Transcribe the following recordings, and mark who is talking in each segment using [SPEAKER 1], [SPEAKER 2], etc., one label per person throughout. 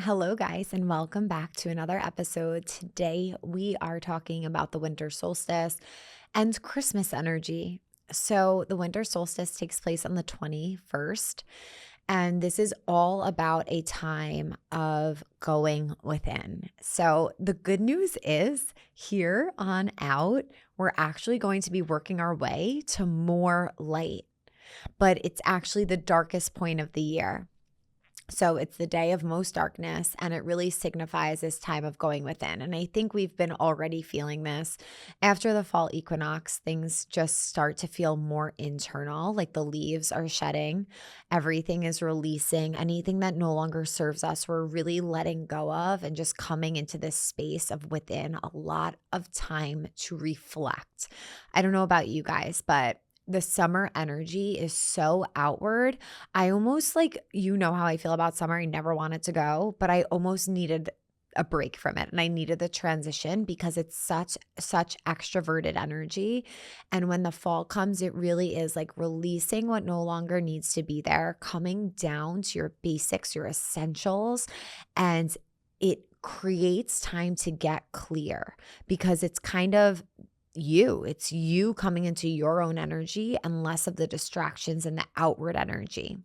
[SPEAKER 1] Hello, guys, and welcome back to another episode. Today, we are talking about the winter solstice and Christmas energy. So, the winter solstice takes place on the 21st, and this is all about a time of going within. So, the good news is here on out, we're actually going to be working our way to more light, but it's actually the darkest point of the year. So it's the day of most darkness, and it really signifies this time of going within. And I think we've been already feeling this. After the fall equinox, things just start to feel more internal, like the leaves are shedding, everything is releasing, anything that no longer serves us, we're really letting go of and just coming into this space of within, a lot of time to reflect. I don't know about you guys, but the summer energy is so outward. I almost like, you know how I feel about summer. I never wanted to go, but I almost needed a break from it. And I needed the transition because it's such extroverted energy. And when the fall comes, it really is like releasing what no longer needs to be there, coming down to your basics, your essentials, and it creates time to get clear because it's you coming into your own energy and less of the distractions and the outward energy.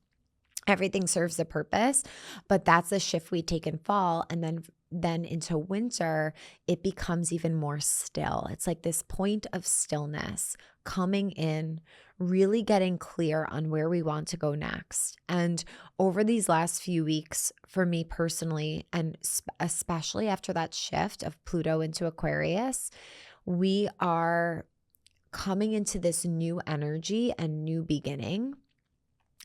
[SPEAKER 1] Everything serves a purpose, but that's the shift we take in fall. And then into winter, it becomes even more still. It's like this point of stillness coming in, really getting clear on where we want to go next. And over these last few weeks, for me personally, and especially after that shift of Pluto into Aquarius, we are coming into this new energy and new beginning.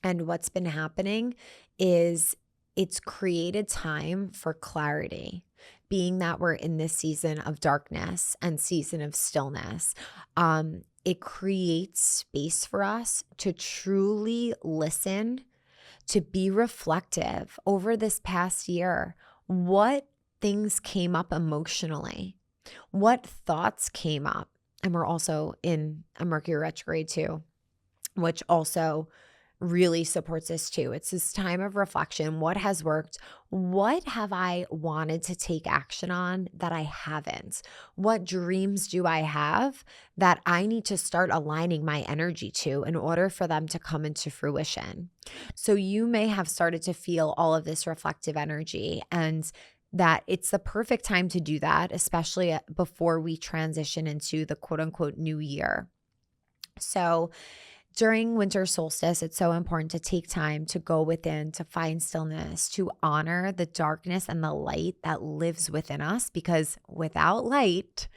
[SPEAKER 1] And what's been happening is it's created time for clarity, being that we're in this season of darkness and season of stillness. It creates space for us to truly listen, to be reflective over this past year. What things came up emotionally? What thoughts came up? And we're also in a Mercury retrograde too, which also really supports this too. It's this time of reflection. What has worked? What have I wanted to take action on that I haven't? What dreams do I have that I need to start aligning my energy to in order for them to come into fruition? So you may have started to feel all of this reflective energy, and that it's the perfect time to do that, especially before we transition into the quote unquote new year. So during winter solstice, it's so important to take time to go within, to find stillness, to honor the darkness and the light that lives within us, because without light,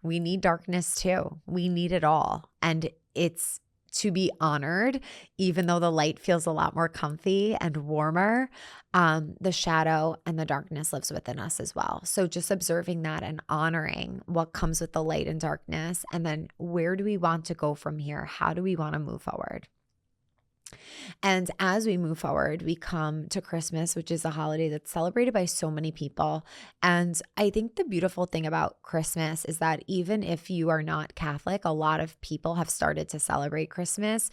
[SPEAKER 1] we need darkness too. We need it all. And it's to be honored, even though the light feels a lot more comfy and warmer, the shadow and the darkness lives within us as well. So just observing that and honoring what comes with the light and darkness. And then where do we want to go from here? How do we want to move forward? And as we move forward, we come to Christmas, which is a holiday that's celebrated by so many people. And I think the beautiful thing about Christmas is that even if you are not Catholic, a lot of people have started to celebrate Christmas.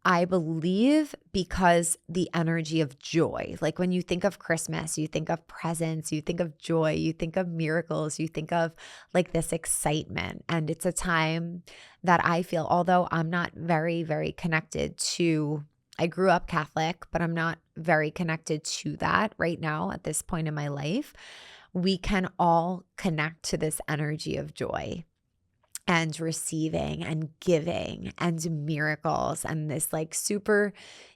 [SPEAKER 1] I believe because the energy of joy, like when you think of Christmas, you think of presents, you think of joy, you think of miracles, you think of like this excitement. And it's a time that I feel, although I'm not very, very connected to, I grew up Catholic, but I'm not very connected to that right now at this point in my life. We can all connect to this energy of joy and receiving and giving and miracles and this like super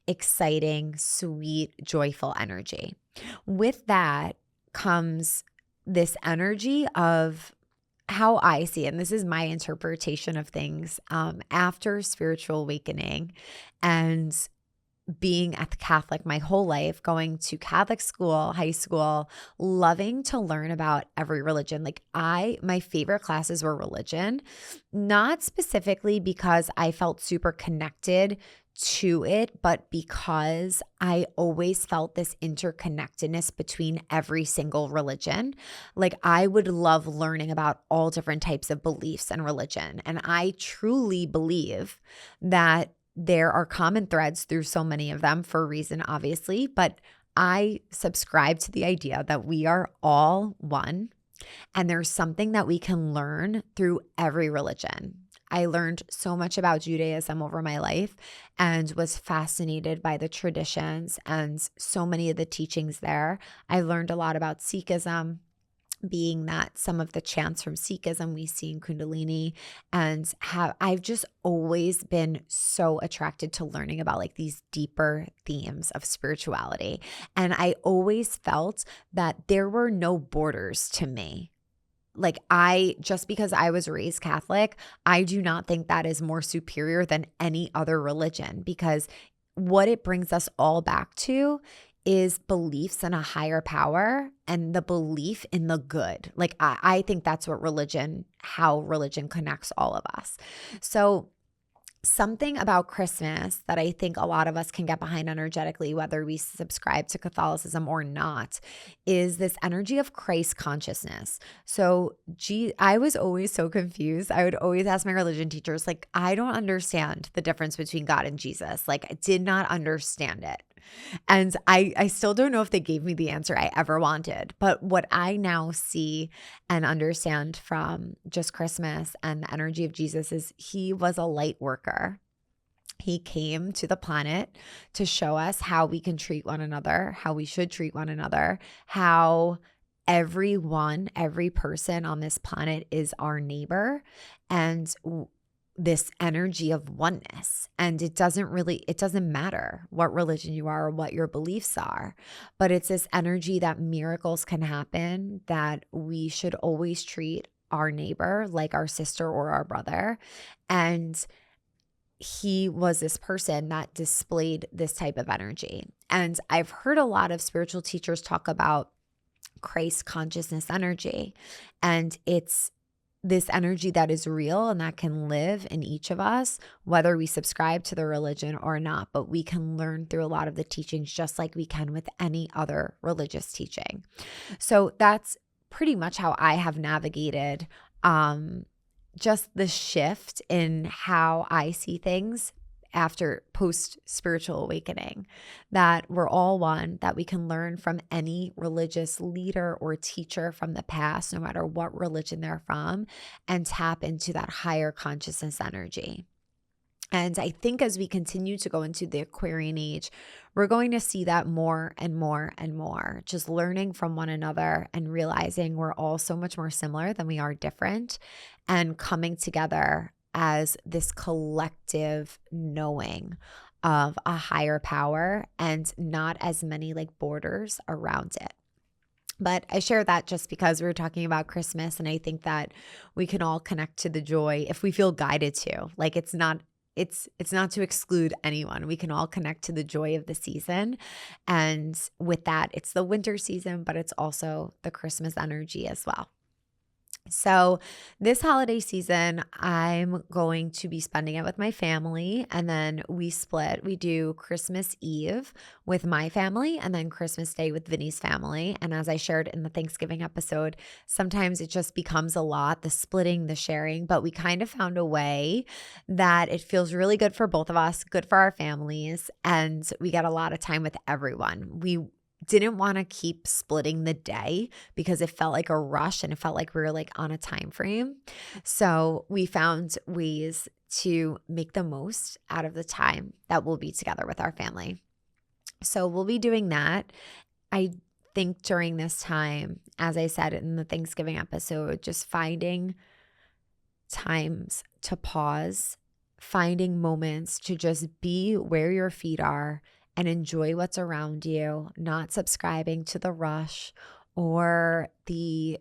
[SPEAKER 1] exciting, sweet, joyful energy. With that comes this energy of how I see it, and this is my interpretation of things, after spiritual awakening and being a Catholic my whole life, going to Catholic school, high school, loving to learn about every religion. Like my favorite classes were religion, not specifically because I felt super connected to it, but because I always felt this interconnectedness between every single religion. Like I would love learning about all different types of beliefs and religion. And I truly believe that there are common threads through so many of them for a reason, obviously, but I subscribe to the idea that we are all one, and there's something that we can learn through every religion. I learned so much about Judaism over my life and was fascinated by the traditions and so many of the teachings there. I learned a lot about Sikhism, being that some of the chants from Sikhism we see in Kundalini, and I've just always been so attracted to learning about like these deeper themes of spirituality. And I always felt that there were no borders to me. Like, just because I was raised Catholic, I do not think that is more superior than any other religion, because what it brings us all back to is beliefs in a higher power and the belief in the good. Like, I think that's how religion connects all of us. So something about Christmas that I think a lot of us can get behind energetically, whether we subscribe to Catholicism or not, is this energy of Christ consciousness. So, I was always so confused. I would always ask my religion teachers, like, I don't understand the difference between God and Jesus. Like, I did not understand it. And I still don't know if they gave me the answer I ever wanted. But what I now see and understand from just Christmas and the energy of Jesus is he was a light worker. He came to the planet to show us how we can treat one another, how we should treat one another, how every person on this planet is our neighbor, and this energy of oneness. And it doesn't matter what religion you are or what your beliefs are, but it's this energy that miracles can happen, that we should always treat our neighbor like our sister or our brother. And he was this person that displayed this type of energy. And I've heard a lot of spiritual teachers talk about Christ consciousness energy, and it's this energy that is real and that can live in each of us, whether we subscribe to the religion or not. But we can learn through a lot of the teachings just like we can with any other religious teaching. So that's pretty much how I have navigated just the shift in how I see things after post-spiritual awakening, that we're all one, that we can learn from any religious leader or teacher from the past, no matter what religion they're from, and tap into that higher consciousness energy. And I think as we continue to go into the Aquarian age, we're going to see that more and more and more, just learning from one another and realizing we're all so much more similar than we are different, and coming together as this collective knowing of a higher power and not as many like borders around it. But I share that just because we were talking about Christmas, and I think that we can all connect to the joy if we feel guided to. Like, it's not to exclude anyone. We can all connect to the joy of the season. And with that, it's the winter season, but it's also the Christmas energy as well. So this holiday season, I'm going to be spending it with my family, and then we split. We do Christmas Eve with my family and then Christmas Day with Vinny's family. And as I shared in the Thanksgiving episode, sometimes it just becomes a lot, the splitting, the sharing, but we kind of found a way that it feels really good for both of us, good for our families, and we get a lot of time with everyone. We didn't want to keep splitting the day because it felt like a rush and it felt like we were like on a time frame. So we found ways to make the most out of the time that we'll be together with our family. So we'll be doing that. I think during this time, as I said in the Thanksgiving episode, just finding times to pause, finding moments to just be where your feet are and enjoy what's around you, not subscribing to the rush or the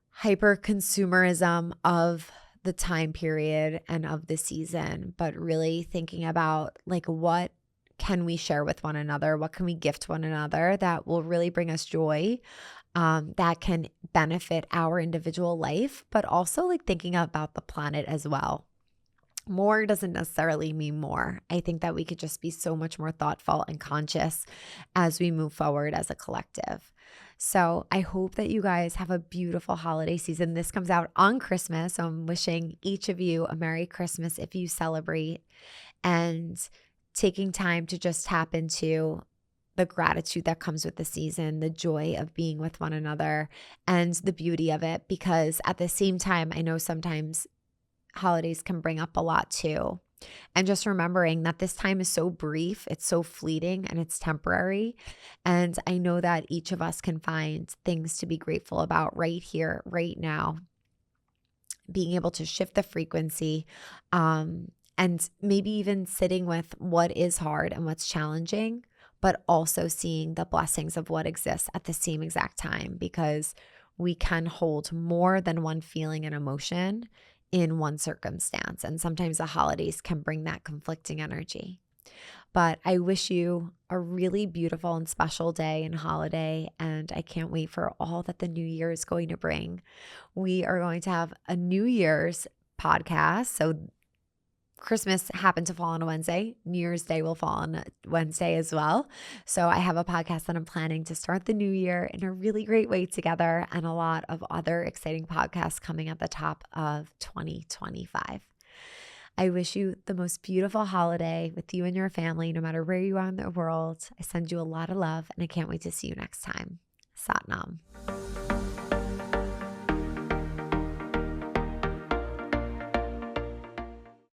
[SPEAKER 1] hyper consumerism of the time period and of the season, but really thinking about like, what can we share with one another? What can we gift one another that will really bring us joy, that can benefit our individual life, but also like thinking about the planet as well. More doesn't necessarily mean more. I think that we could just be so much more thoughtful and conscious as we move forward as a collective. So I hope that you guys have a beautiful holiday season. This comes out on Christmas, so I'm wishing each of you a Merry Christmas if you celebrate, and taking time to just tap into the gratitude that comes with the season, the joy of being with one another, and the beauty of it. Because at the same time, I know sometimes holidays can bring up a lot too. And just remembering that this time is so brief, it's so fleeting, and it's temporary. And I know that each of us can find things to be grateful about right here, right now, being able to shift the frequency, and maybe even sitting with what is hard and what's challenging, but also seeing the blessings of what exists at the same exact time, because we can hold more than one feeling and emotion in one circumstance. And sometimes the holidays can bring that conflicting energy. But I wish you a really beautiful and special day and holiday. And I can't wait for all that the new year is going to bring. We are going to have a New Year's podcast. So Christmas happened to fall on a Wednesday. New Year's Day will fall on a Wednesday as well. So I have a podcast that I'm planning to start the new year in a really great way together, and a lot of other exciting podcasts coming at the top of 2025. I wish you the most beautiful holiday with you and your family, no matter where you are in the world. I send you a lot of love, and I can't wait to see you next time. Sat Nam.